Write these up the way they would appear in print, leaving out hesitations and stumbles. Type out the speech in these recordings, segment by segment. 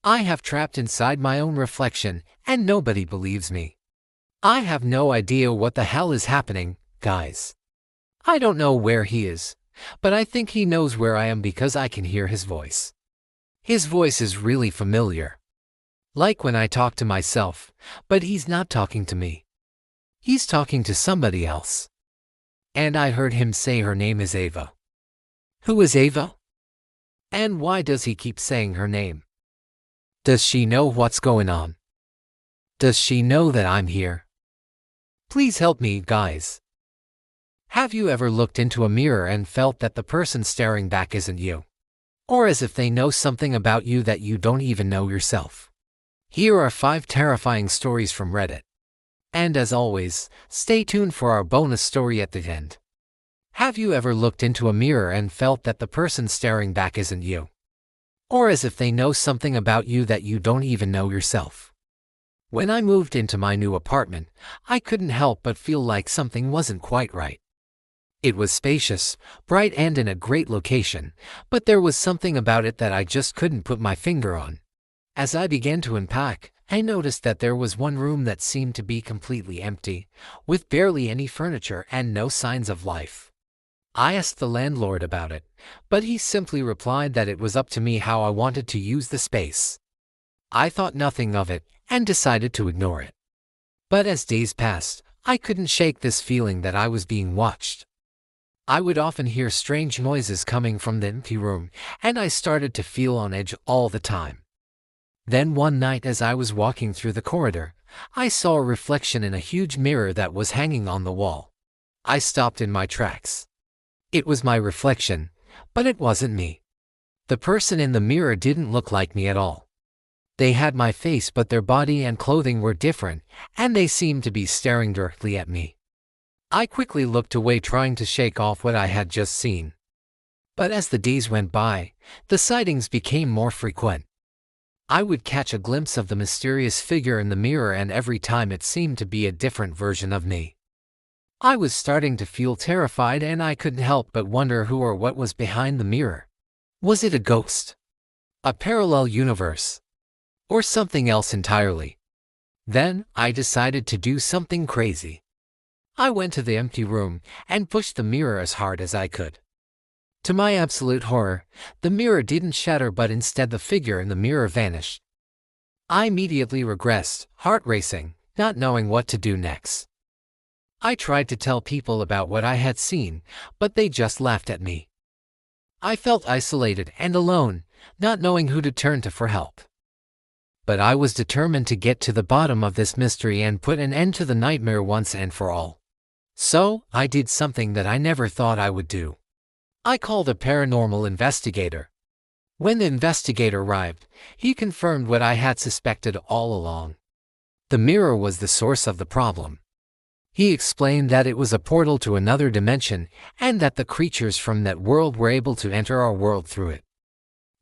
I have trapped inside my own reflection, and nobody believes me. I have no idea what the hell is happening, guys. I don't know where he is, but I think he knows where I am because I can hear his voice. His voice is really familiar. Like when I talk to myself, but he's not talking to me. He's talking to somebody else. And I heard him say her name is Ava. Who is Ava? And why does he keep saying her name? Does she know what's going on? Does she know that I'm here? Please help me, guys. Have you ever looked into a mirror and felt that the person staring back isn't you? Or as if they know something about you that you don't even know yourself? Here are 5 terrifying stories from Reddit. And as always, stay tuned for our bonus story at the end. Have you ever looked into a mirror and felt that the person staring back isn't you? Or as if they know something about you that you don't even know yourself? When I moved into my new apartment, I couldn't help but feel like something wasn't quite right. It was spacious, bright, and in a great location, but there was something about it that I just couldn't put my finger on. As I began to unpack, I noticed that there was one room that seemed to be completely empty, with barely any furniture and no signs of life. I asked the landlord about it, but he simply replied that it was up to me how I wanted to use the space. I thought nothing of it and decided to ignore it. But as days passed, I couldn't shake this feeling that I was being watched. I would often hear strange noises coming from the empty room, and I started to feel on edge all the time. Then one night as I was walking through the corridor, I saw a reflection in a huge mirror that was hanging on the wall. I stopped in my tracks. It was my reflection, but it wasn't me. The person in the mirror didn't look like me at all. They had my face, but their body and clothing were different, and they seemed to be staring directly at me. I quickly looked away, trying to shake off what I had just seen. But as the days went by, the sightings became more frequent. I would catch a glimpse of the mysterious figure in the mirror, and every time it seemed to be a different version of me. I was starting to feel terrified, and I couldn't help but wonder who or what was behind the mirror. Was it a ghost? A parallel universe? Or something else entirely? Then I decided to do something crazy. I went to the empty room and pushed the mirror as hard as I could. To my absolute horror, the mirror didn't shatter, but instead the figure in the mirror vanished. I immediately regressed, heart racing, not knowing what to do next. I tried to tell people about what I had seen, but they just laughed at me. I felt isolated and alone, not knowing who to turn to for help. But I was determined to get to the bottom of this mystery and put an end to the nightmare once and for all. So, I did something that I never thought I would do. I called a paranormal investigator. When the investigator arrived, he confirmed what I had suspected all along. The mirror was the source of the problem. He explained that it was a portal to another dimension, and that the creatures from that world were able to enter our world through it.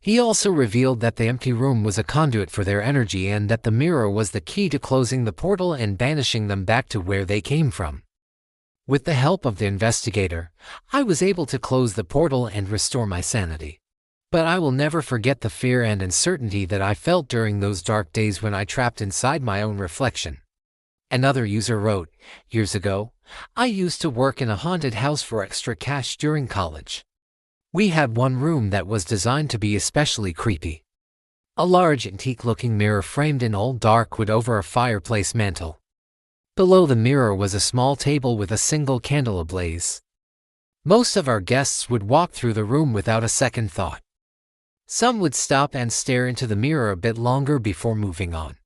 He also revealed that the empty room was a conduit for their energy, and that the mirror was the key to closing the portal and banishing them back to where they came from. With the help of the investigator, I was able to close the portal and restore my sanity. But I will never forget the fear and uncertainty that I felt during those dark days when I trapped inside my own reflection. Another user wrote, "Years ago, I used to work in a haunted house for extra cash during college. We had one room that was designed to be especially creepy. A large antique-looking mirror framed in old dark wood over a fireplace mantel. Below the mirror was a small table with a single candle ablaze. Most of our guests would walk through the room without a second thought. Some would stop and stare into the mirror a bit longer before moving on.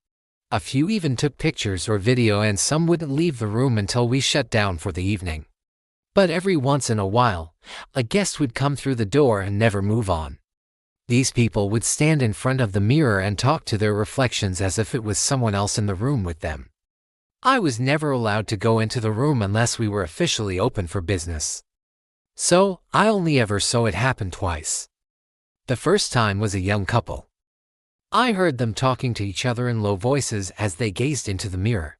A few even took pictures or video, and some wouldn't leave the room until we shut down for the evening. But every once in a while, a guest would come through the door and never move on. These people would stand in front of the mirror and talk to their reflections as if it was someone else in the room with them. I was never allowed to go into the room unless we were officially open for business. So, I only ever saw it happen twice. The first time was a young couple. I heard them talking to each other in low voices as they gazed into the mirror.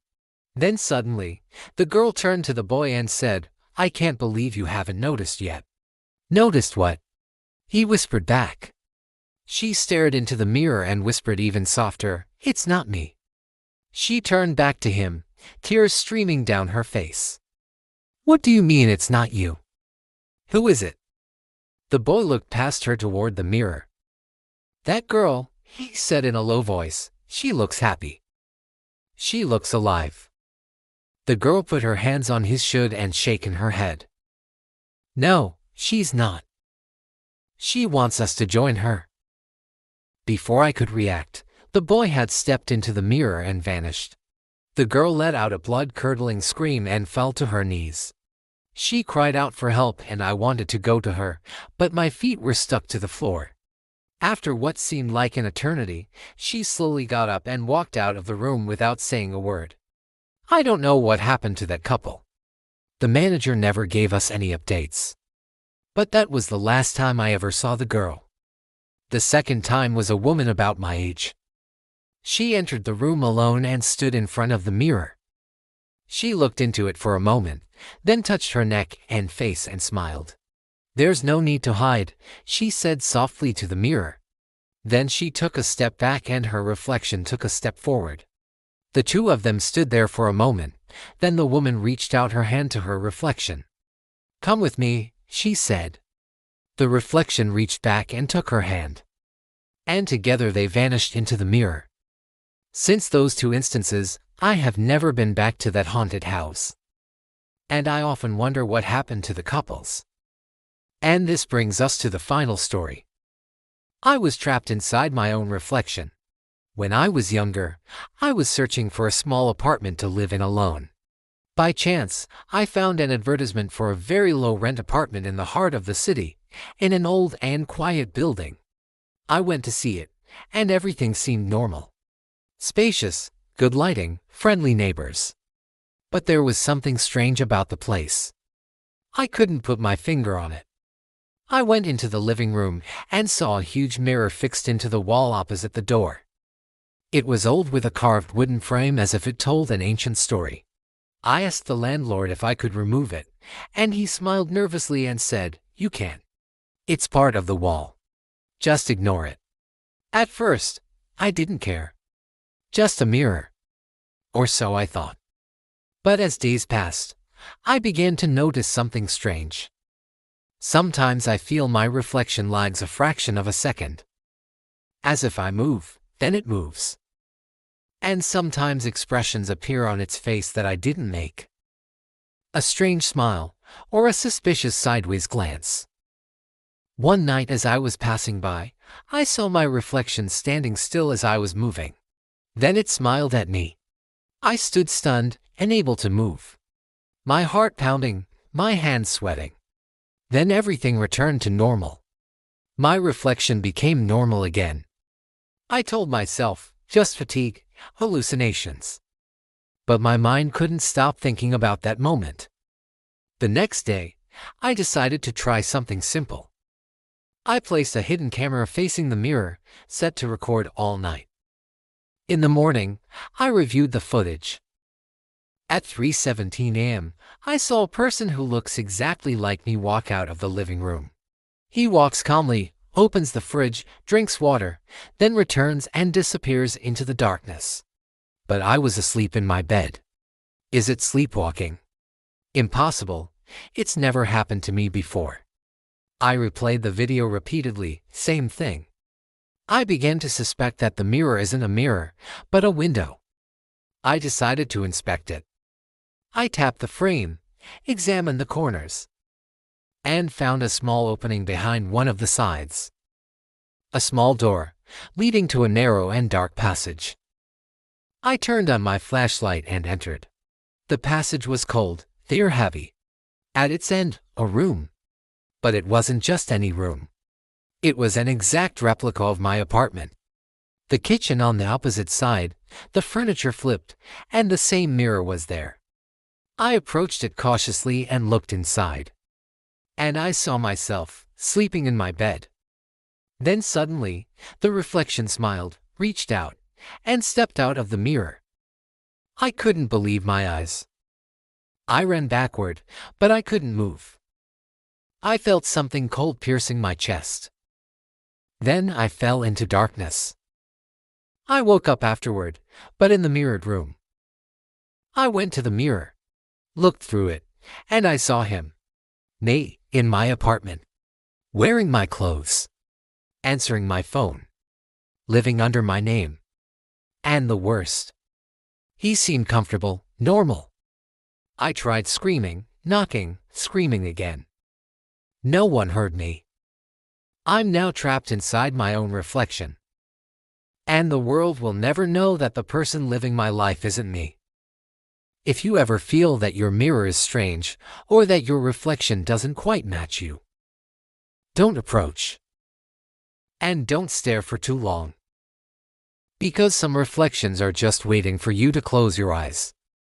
Then suddenly, the girl turned to the boy and said, "I can't believe you haven't noticed yet." "Noticed what?" he whispered back. She stared into the mirror and whispered even softer, "It's not me." She turned back to him, tears streaming down her face. "What do you mean it's not you? Who is it?" The boy looked past her toward the mirror. "That girl," he said in a low voice, "she looks happy. She looks alive." The girl put her hands on his shoulder and shaken her head. "No, she's not. She wants us to join her." Before I could react, the boy had stepped into the mirror and vanished. The girl let out a blood-curdling scream and fell to her knees. She cried out for help and I wanted to go to her, but my feet were stuck to the floor. After what seemed like an eternity, she slowly got up and walked out of the room without saying a word. I don't know what happened to that couple. The manager never gave us any updates. But that was the last time I ever saw the girl. The second time was a woman about my age. She entered the room alone and stood in front of the mirror. She looked into it for a moment, then touched her neck and face and smiled. "There's no need to hide," she said softly to the mirror. Then she took a step back and her reflection took a step forward. The two of them stood there for a moment, then the woman reached out her hand to her reflection. "Come with me," she said. The reflection reached back and took her hand. And together they vanished into the mirror. Since those two instances, I have never been back to that haunted house. And I often wonder what happened to the couples. And this brings us to the final story. I was trapped inside my own reflection. When I was younger, I was searching for a small apartment to live in alone. By chance, I found an advertisement for a very low-rent apartment in the heart of the city, in an old and quiet building. I went to see it, and everything seemed normal. Spacious, good lighting, friendly neighbors. But there was something strange about the place. I couldn't put my finger on it. I went into the living room and saw a huge mirror fixed into the wall opposite the door. It was old with a carved wooden frame as if it told an ancient story. I asked the landlord if I could remove it, and he smiled nervously and said, "You can't. It's part of the wall. Just ignore it." At first, I didn't care. Just a mirror. Or so I thought. But as days passed, I began to notice something strange. Sometimes I feel my reflection lags a fraction of a second. As if I move, then it moves. And sometimes expressions appear on its face that I didn't make. A strange smile, or a suspicious sideways glance. One night as I was passing by, I saw my reflection standing still as I was moving. Then it smiled at me. I stood stunned, unable to move. My heart pounding, my hands sweating. Then everything returned to normal. My reflection became normal again. I told myself, just fatigue, hallucinations. But my mind couldn't stop thinking about that moment. The next day, I decided to try something simple. I placed a hidden camera facing the mirror, set to record all night. In the morning, I reviewed the footage. At 3:17 a.m., I saw a person who looks exactly like me walk out of the living room. He walks calmly, opens the fridge, drinks water, then returns and disappears into the darkness. But I was asleep in my bed. Is it sleepwalking? Impossible. It's never happened to me before. I replayed the video repeatedly, same thing. I began to suspect that the mirror isn't a mirror, but a window. I decided to inspect it. I tapped the frame, examined the corners, and found a small opening behind one of the sides. A small door, leading to a narrow and dark passage. I turned on my flashlight and entered. The passage was cold, clear, heavy. At its end, a room. But it wasn't just any room. It was an exact replica of my apartment. The kitchen on the opposite side, the furniture flipped, and the same mirror was there. I approached it cautiously and looked inside. And I saw myself, sleeping in my bed. Then suddenly, the reflection smiled, reached out, and stepped out of the mirror. I couldn't believe my eyes. I ran backward, but I couldn't move. I felt something cold piercing my chest. Then I fell into darkness. I woke up afterward, but in the mirrored room. I went to the mirror, looked through it, and I saw him. Me, in my apartment. Wearing my clothes. Answering my phone. Living under my name. And the worst. He seemed comfortable, normal. I tried screaming, knocking, screaming again. No one heard me. I'm now trapped inside my own reflection. And the world will never know that the person living my life isn't me. If you ever feel that your mirror is strange, or that your reflection doesn't quite match you, don't approach. And don't stare for too long. Because some reflections are just waiting for you to close your eyes.